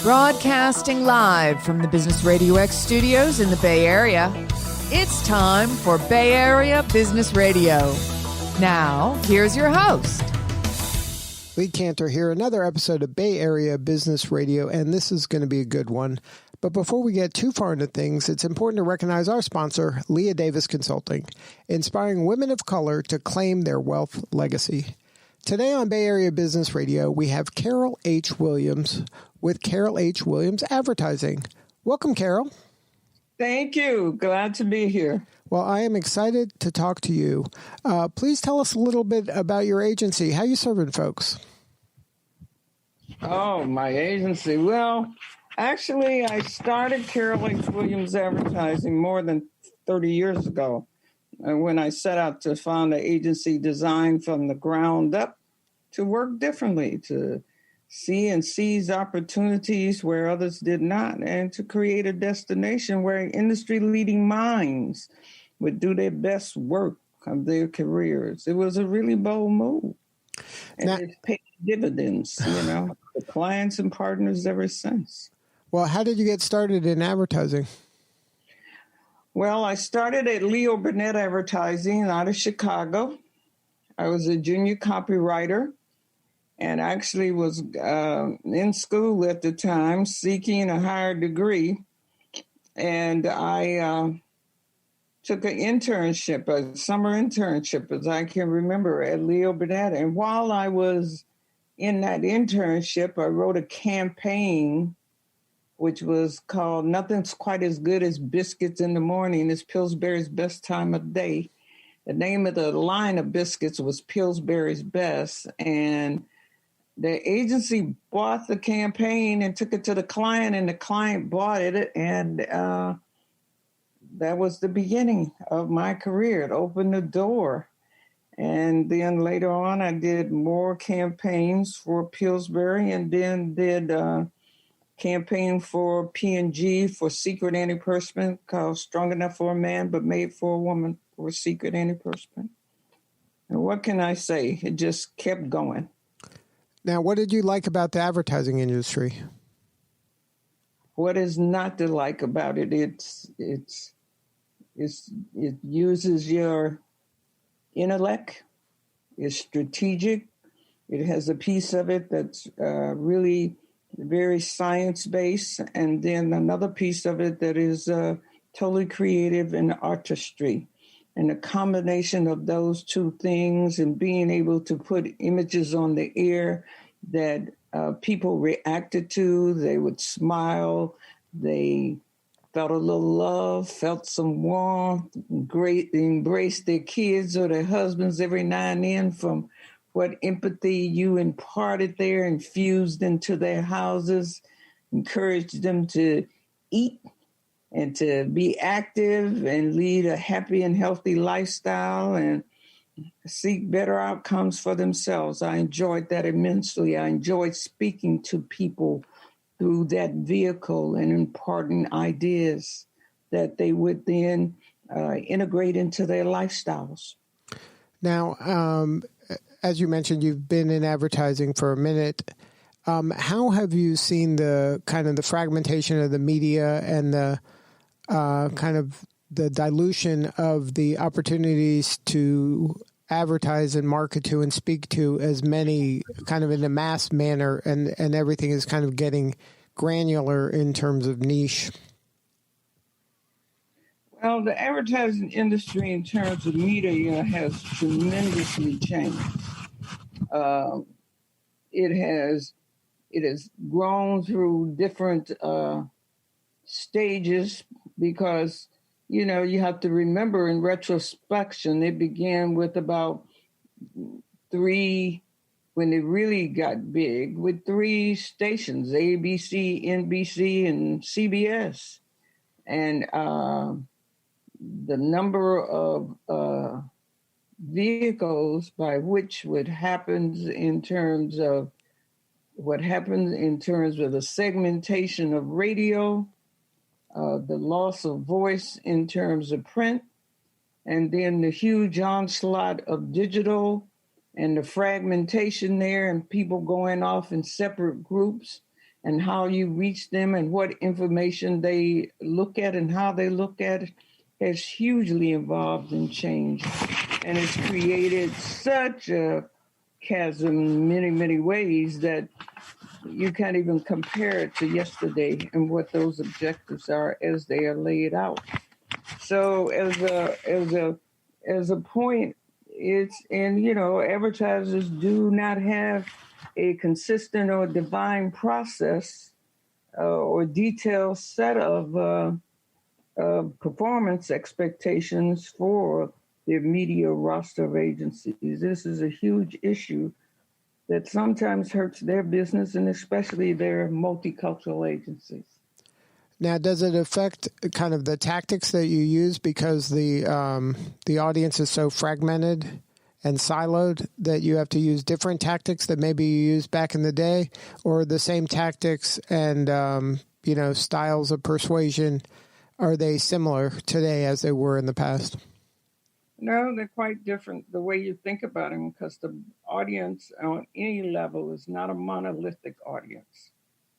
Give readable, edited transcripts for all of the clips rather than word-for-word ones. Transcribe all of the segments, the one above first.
Broadcasting live from the Business RadioX studios in the Bay Area, it's time for Bay Area Business Radio. Now, here's your host. Lee Cantor here, another episode of Bay Area Business Radio, and this is going to be a good one. But before we get too far into things, it's important to recognize our sponsor, Leah Davis Consulting, inspiring women of color to claim their wealth legacy. Today on Bay Area Business Radio, we have Carol H. Williams with Carol H. Williams Advertising. Welcome, Carol. Thank you. Glad to be here. Well, I am excited to talk to you. Please tell us a little bit about your agency. How you serving folks? Oh, my agency. Well, actually, I started Carol H. Williams Advertising more than 30 years ago. When I set out to found an agency designed from the ground up to work differently, to see and seize opportunities where others did not, and to create a destination where industry-leading minds would do their best work of their careers. It was a really bold move. And it's paid dividends, for clients and partners ever since. Well, how did you get started in advertising? Well, I started at Leo Burnett Advertising out of Chicago. I was a junior copywriter and actually was in school at the time seeking a higher degree. And I took an internship, a summer internship, as I can remember, at Leo Burnett. And while I was in that internship, I wrote a campaign which was called Nothing's Quite as Good as Biscuits in the Morning. It's Pillsbury's Best Time of Day. The name of the line of biscuits was Pillsbury's Best. And the agency bought the campaign and took it to the client, and the client bought it. And that was the beginning of my career. It opened the door. And then later on, I did more campaigns for Pillsbury, and then did campaign for P&G for secret antiperspirant called Strong Enough for a Man, but Made for a Woman for secret antiperspirant. And what can I say? It just kept going. Now, what did you like about the advertising industry? What is not to like about it? It uses your intellect. It's strategic. It has a piece of it that's really very science-based, and then another piece of it that is totally creative and artistry. And the combination of those two things and being able to put images on the air that people reacted to, they would smile, they felt a little love, felt some warmth, great, embraced their kids or their husbands every now and then from what empathy you imparted there, infused into their houses, encouraged them to eat and to be active and lead a happy and healthy lifestyle and seek better outcomes for themselves. I enjoyed that immensely. I enjoyed speaking to people through that vehicle and imparting ideas that they would then integrate into their lifestyles. Now, as you mentioned, you've been in advertising for a minute. How have you seen the kind of the fragmentation of the media and the kind of the dilution of the opportunities to advertise and market to and speak to as many kind of in a mass manner, and everything is kind of getting granular in terms of niche? Well, the advertising industry in terms of media has tremendously changed. It has grown through different stages because, you have to remember in retrospection, it began with about three, when it really got big, with three stations, ABC, NBC, and CBS. And the number of vehicles by which what happens in terms of the segmentation of radio, the loss of voice in terms of print, and then the huge onslaught of digital and the fragmentation there and people going off in separate groups and how you reach them and what information they look at and how they look at it has hugely evolved and changed. And it's created such a chasm in many, many ways that you can't even compare it to yesterday and what those objectives are as they are laid out. So as a point, it's, and advertisers do not have a consistent or divine process or detailed set of performance expectations for their media roster of agencies. This is a huge issue that sometimes hurts their business and especially their multicultural agencies. Now, does it affect kind of the tactics that you use because the audience is so fragmented and siloed that you have to use different tactics that maybe you used back in the day, or the same tactics and styles of persuasion, are they similar today as they were in the past? No, they're quite different the way you think about them, because the audience on any level is not a monolithic audience.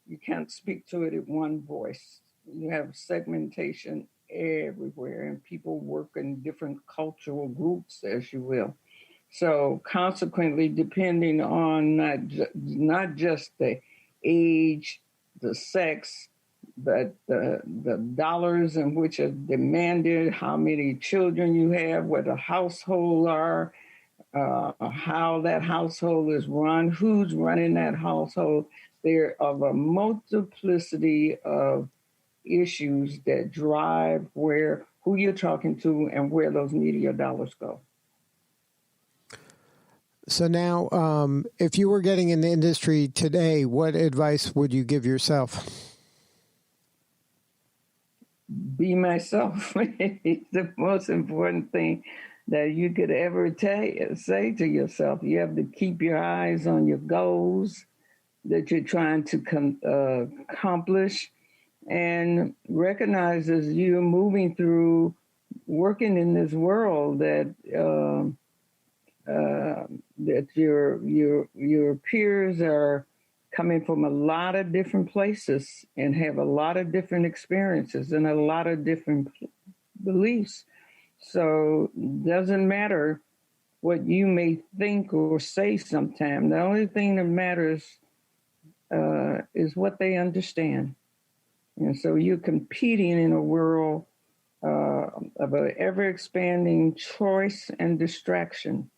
You can't speak to it in one voice. You have segmentation everywhere, and people work in different cultural groups, as you will. So consequently, depending on not just the age, the sex, but the dollars in which are demanded, how many children you have, what the household are, how that household is run, who's running that household. There are a multiplicity of issues that drive who you're talking to and where those media dollars go. So now, if you were getting in the industry today, what advice would you give yourself? Be myself. It's the most important thing that you could ever say to yourself. You have to keep your eyes on your goals that you're trying to accomplish, and recognize as you're moving through working in this world that that your peers are coming from a lot of different places and have a lot of different experiences and a lot of different beliefs. So it doesn't matter what you may think or say sometimes. The only thing that matters is what they understand. And so you're competing in a world of an ever-expanding choice and distraction.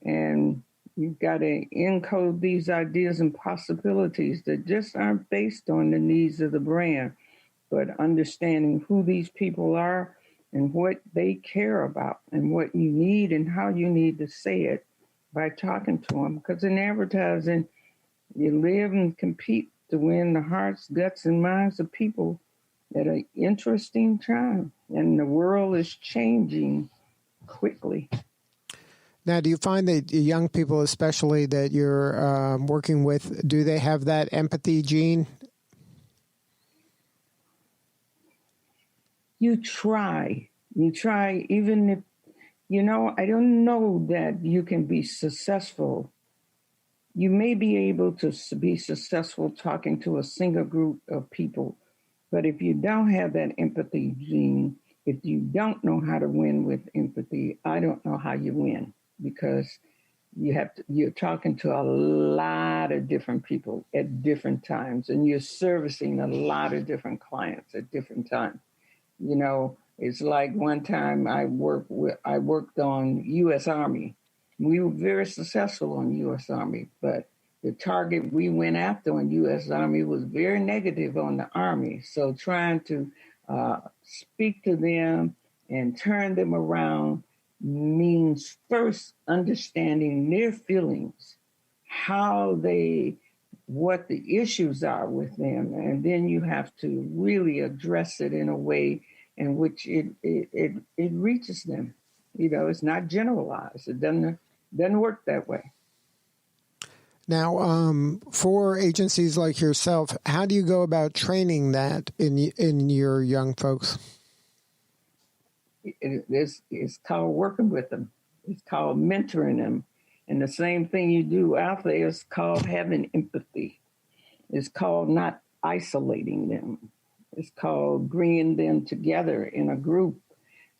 And you've got to encode these ideas and possibilities that just aren't based on the needs of the brand, but understanding who these people are and what they care about and what you need and how you need to say it by talking to them. Because in advertising, you live and compete to win the hearts, guts, and minds of people at an interesting time. And the world is changing quickly. Now, do you find that young people, especially that you're working with, do they have that empathy gene? You try, even if, I don't know that you can be successful. You may be able to be successful talking to a single group of people, but if you don't have that empathy gene, if you don't know how to win with empathy, I don't know how you win. Because you're talking to a lot of different people at different times, and you're servicing a lot of different clients at different times. It's like one time I worked on U.S. Army. We were very successful on U.S. Army, but the target we went after on U.S. Army was very negative on the Army. So trying to speak to them and turn them around means first understanding their feelings, what the issues are with them, and then you have to really address it in a way in which it reaches them. It's not generalized. It doesn't work that way. Now, for agencies like yourself, how do you go about training that in your young folks? It's called working with them. It's called mentoring them. And the same thing you do out there is called having empathy. It's called not isolating them. It's called bringing them together in a group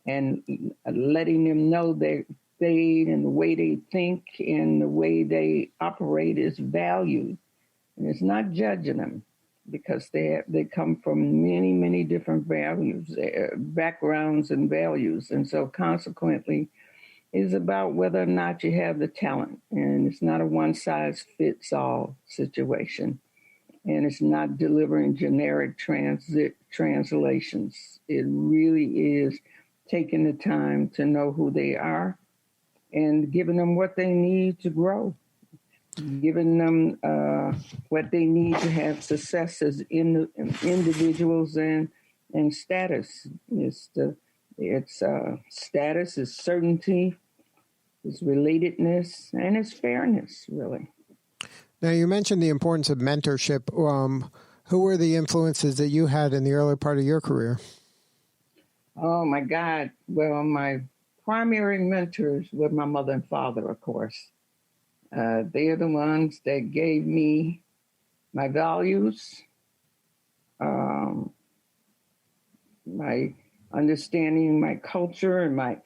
and letting them know that they and the way they think and the way they operate is valued. And it's not judging them because they come from many, many different values, backgrounds and values. And so consequently, it's about whether or not you have the talent. And it's not a one-size-fits-all situation. And it's not delivering generic translations. It really is taking the time to know who they are and giving them what they need to grow, giving them what they need to have success as individuals and status. It's status, it's certainty, it's relatedness, and it's fairness, really. Now, you mentioned the importance of mentorship. Who were the influences that you had in the early part of your career? Oh, my God. Well, my primary mentors were my mother and father, of course. They are the ones that gave me my values, my understanding my culture and my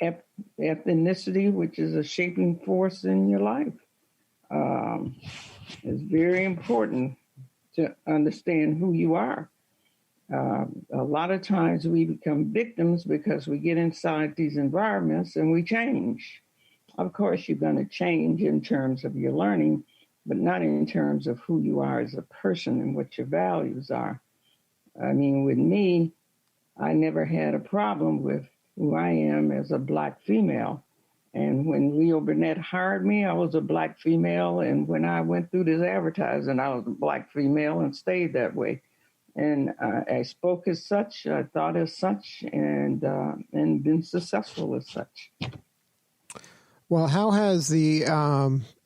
ethnicity, which is a shaping force in your life. It's very important to understand who you are. A lot of times we become victims because we get inside these environments and we change. Of course, you're going to change in terms of your learning, but not in terms of who you are as a person and what your values are. I mean, with me, I never had a problem with who I am as a Black female. And when Leo Burnett hired me, I was a Black female. And when I went through this advertising, I was a Black female and stayed that way. And I spoke as such, I thought as such, and been successful as such. Well, how has the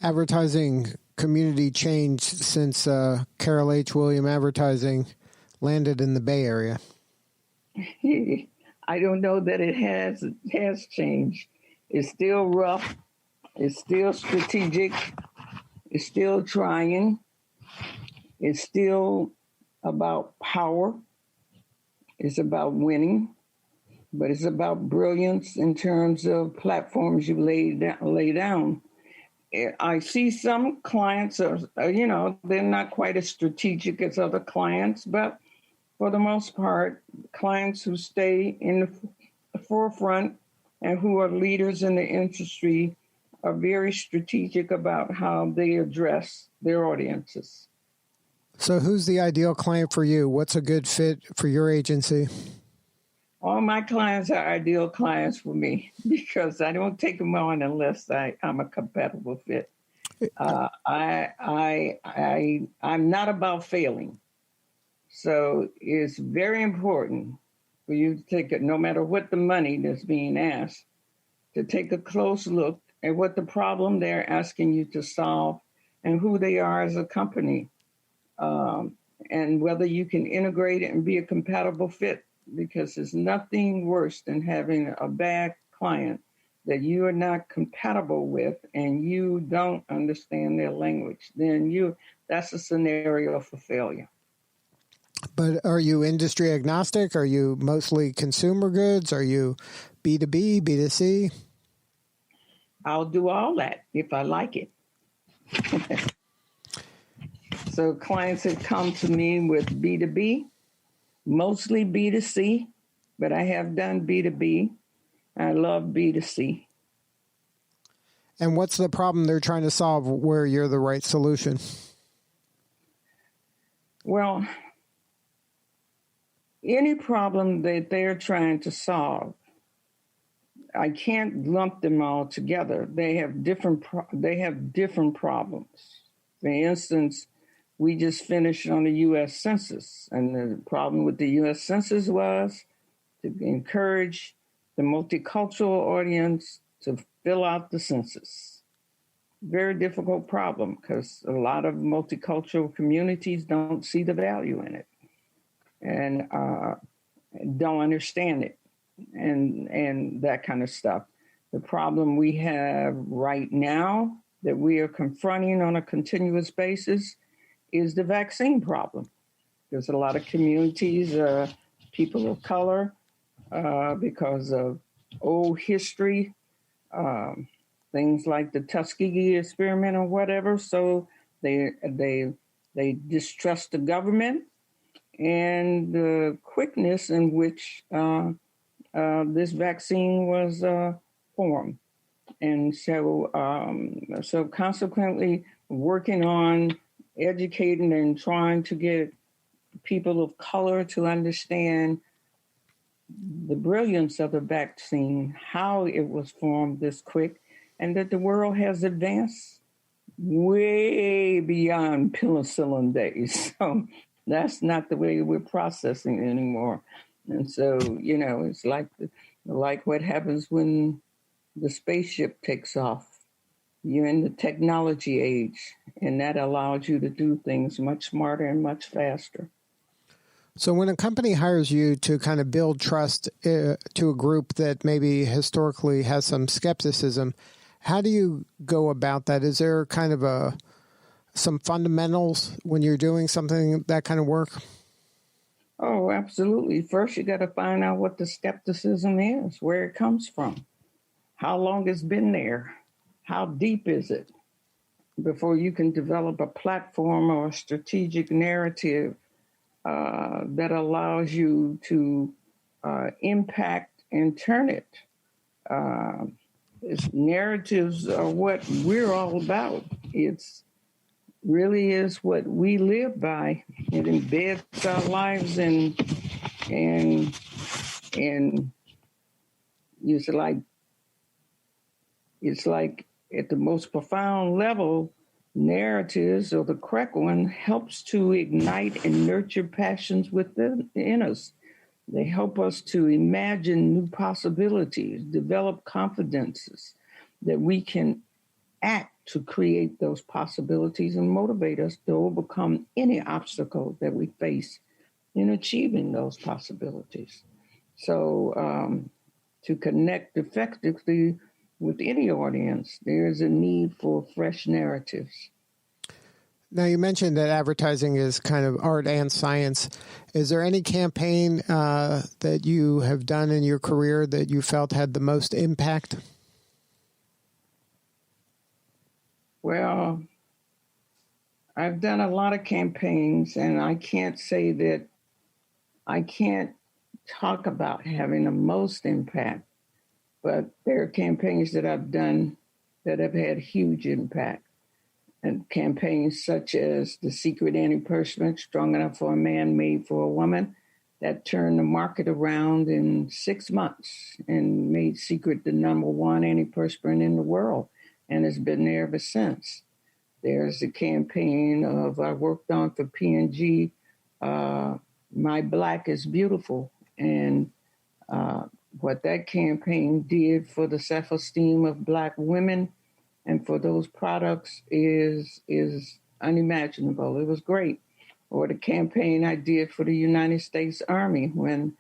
advertising community changed since Carol H. William Advertising landed in the Bay Area? I don't know that it has changed. It's still rough. It's still strategic. It's still trying. It's still about power. It's about winning. But it's about brilliance in terms of platforms you lay down. I see some clients are, they're not quite as strategic as other clients, but for the most part, clients who stay in the forefront and who are leaders in the industry are very strategic about how they address their audiences. So who's the ideal client for you? What's a good fit for your agency? All my clients are ideal clients for me because I don't take them on unless I'm a compatible fit. I'm not about failing. So it's very important for you to take it, no matter what the money that's being asked, to take a close look at what the problem they're asking you to solve and who they are as a company, and whether you can integrate it and be a compatible fit, because there's nothing worse than having a bad client that you are not compatible with and you don't understand their language. Then that's a scenario for failure. But are you industry agnostic? Are you mostly consumer goods? Are you B2B, B2C? I'll do all that if I like it. So clients have come to me with B2B, mostly B2C, but I have done B2B. I love B2C. And what's the problem they're trying to solve where you're the right solution? Well, any problem that they're trying to solve, I can't lump them all together. They have different problems. For instance, we just finished on the U.S. Census, and the problem with the U.S. Census was to encourage the multicultural audience to fill out the census. Very difficult problem because a lot of multicultural communities don't see the value in it and don't understand it and that kind of stuff. The problem we have right now that we are confronting on a continuous basis is the vaccine problem. There's a lot of communities, people of color, because of old history, things like the Tuskegee experiment or whatever. So they distrust the government and the quickness in which this vaccine was formed. And so consequently, working on educating and trying to get people of color to understand the brilliance of the vaccine, how it was formed this quick, and that the world has advanced way beyond penicillin days. So that's not the way we're processing anymore. And so, it's like what happens when the spaceship takes off. You're in the technology age, and that allows you to do things much smarter and much faster. So when a company hires you to kind of build trust to a group that maybe historically has some skepticism, how do you go about that? Is there kind of some fundamentals when you're doing something, that kind of work? Oh, absolutely. First, you got to find out what the skepticism is, where it comes from, how long it's been there, how deep is it, before you can develop a platform or a strategic narrative that allows you to impact and turn it. Narratives are what we're all about. It's really is what we live by. It embeds our lives and it's like at the most profound level, narratives, or the correct one, helps to ignite and nurture passions within us. They help us to imagine new possibilities, develop confidences that we can act to create those possibilities and motivate us to overcome any obstacle that we face in achieving those possibilities. So to connect effectively with any audience, there's a need for fresh narratives. Now, you mentioned that advertising is kind of art and science. Is there any campaign that you have done in your career that you felt had the most impact? Well, I've done a lot of campaigns, and I can't say that I can't talk about having the most impact, but there are campaigns that I've done that have had huge impact. And campaigns such as the Secret Antiperspirant, Strong Enough for a Man, Made for a Woman, that turned the market around in 6 months and made Secret the #1 antiperspirant in the world, and has been there ever since. There's a campaign I worked on for P&G, My Black is Beautiful, and what that campaign did for the self-esteem of Black women and for those products is unimaginable. It was great. Or the campaign I did for the United States Army when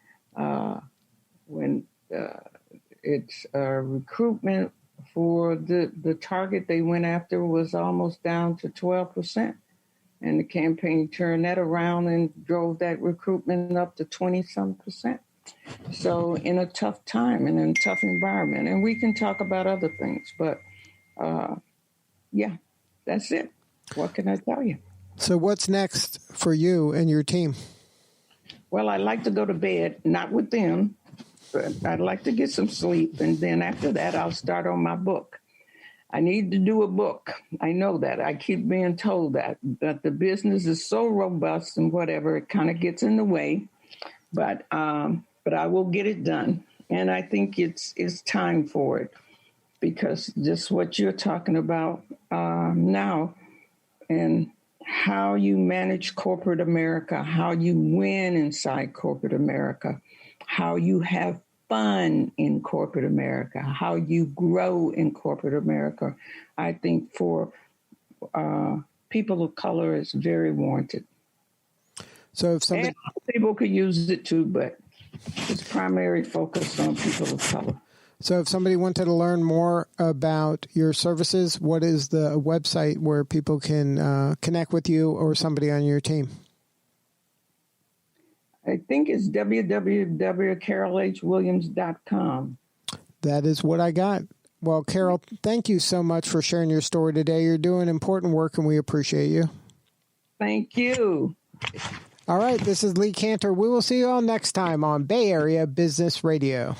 its recruitment for the target they went after was almost down to 12%. And the campaign turned that around and drove that recruitment up to 20-some%. So in a tough time and in a tough environment. And we can talk about other things, but yeah, that's it. What can I tell you? So what's next for you and your team? Well, I'd like to go to bed, not with them, but I'd like to get some sleep. And then after that, I'll start on my book. I need to do a book. I know that. I keep being told that the business is so robust and whatever, it kind of gets in the way. But I will get it done. And I think it's time for it, because just what you're talking about now, and how you manage corporate America, how you win inside corporate America, how you have fun in corporate America, how you grow in corporate America, I think for people of color is very warranted. So if something, and people could use it too, but it's primary focus on people of color. So if somebody wanted to learn more about your services, what is the website where people can connect with you or somebody on your team? I think it's www.carolhwilliams.com. That is what I got. Well, Carol, thank you so much for sharing your story today. You're doing important work, and we appreciate you. Thank you. All right, this is Lee Cantor. We will see you all next time on Bay Area Business Radio.